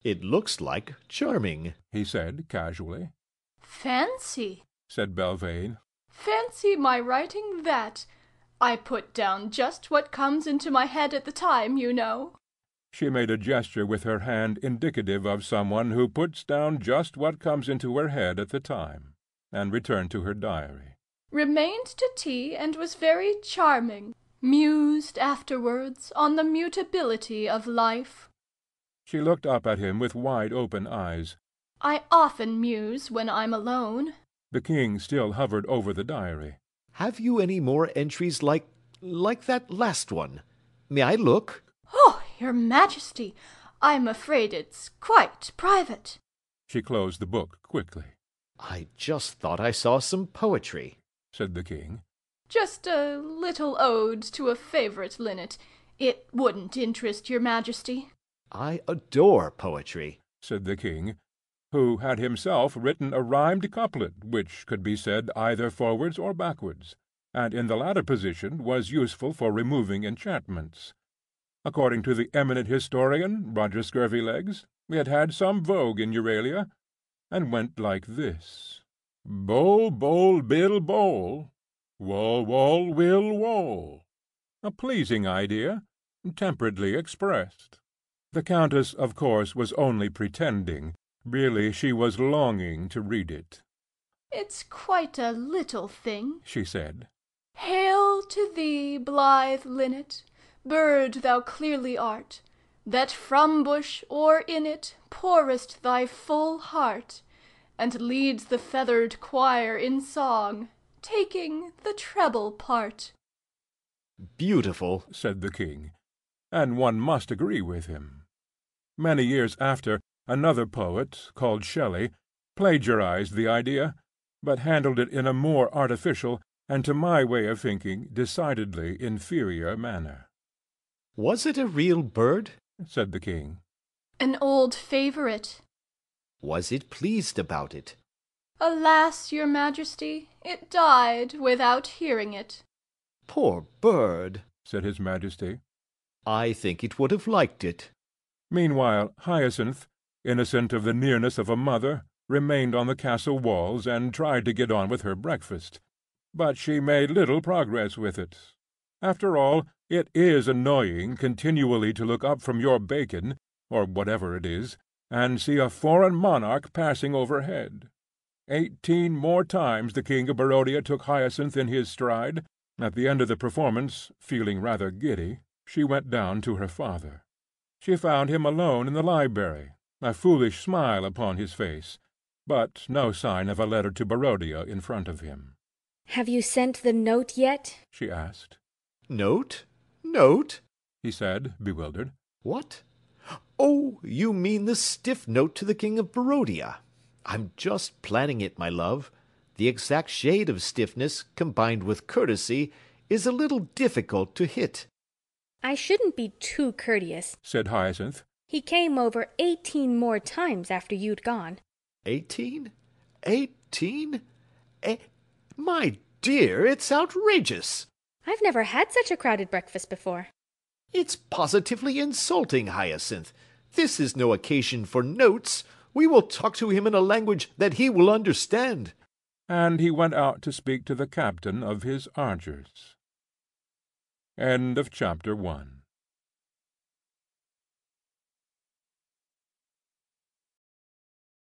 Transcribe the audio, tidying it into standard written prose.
"It looks like charming," he said casually. Fancy, said Belvane. fancy my writing that. I put down just what comes into my head at the time, you know. She made a gesture with her hand indicative of someone who puts down just what comes into her head at the time, and returned to her diary. Remained to tea and was very charming. Mused afterwards on the mutability of life. She looked up at him with wide-open eyes. I often muse when I'm alone. The king still hovered over the diary. "Have you any more entries like that last one? May I look?" Oh, your Majesty, I'm afraid it's quite private. She closed the book quickly. "I just thought I saw some poetry," said the king. Just a little ode to a favourite linnet. It wouldn't interest your Majesty. "I adore poetry," said the king, who had himself written a rhymed couplet which could be said either forwards or backwards, and in the latter position was useful for removing enchantments. According to the eminent historian, Roger Scurvilegs, it had some vogue in Euralia, and went like this: Bol, bol, bil, bol, wol, wol, will, wol. A pleasing idea, temperately expressed. The Countess, of course, was only pretending. Really, she was longing to read it. It's quite a little thing, she said. Hail to thee, blithe linnet, bird thou clearly art, that from bush or in it pourest thy full heart, and leads the feathered choir in song, taking the treble part. "Beautiful," said the king, and one must agree with him. Many years after, another poet, called Shelley, plagiarized the idea, but handled it in a more artificial, and to my way of thinking, decidedly inferior manner. "Was it a real bird?" said the king. An old favourite. "Was it pleased about it?" Alas, your Majesty, it died without hearing it. "Poor bird," said his Majesty. "I think it would have liked it." Meanwhile, Hyacinth, innocent of the nearness of a mother, remained on the castle walls and tried to get on with her breakfast. But she made little progress with it. After all, it is annoying continually to look up from your bacon, or whatever it is, and see a foreign monarch passing overhead. 18 more times the King of Barodia took Hyacinth in his stride. At the end of the performance, feeling rather giddy, she went down to her father. She found him alone in the library, a foolish smile upon his face, but no sign of a letter to Barodia in front of him. "Have you sent the note yet?" she asked. "Note? Note?" he said, bewildered. "What? Oh, you mean the stiff note to the King of Barodia. I'm just planning it, my love. The exact shade of stiffness, combined with courtesy, is a little difficult to hit." "I shouldn't be too courteous," said Hyacinth. "He came over 18 more times after you'd gone." 18? 18? My dear, it's outrageous. "I've never had such a crowded breakfast before." "It's positively insulting, Hyacinth. This is no occasion for notes. We will talk to him in a language that he will understand." And he went out to speak to the captain of his archers. End of chapter 1.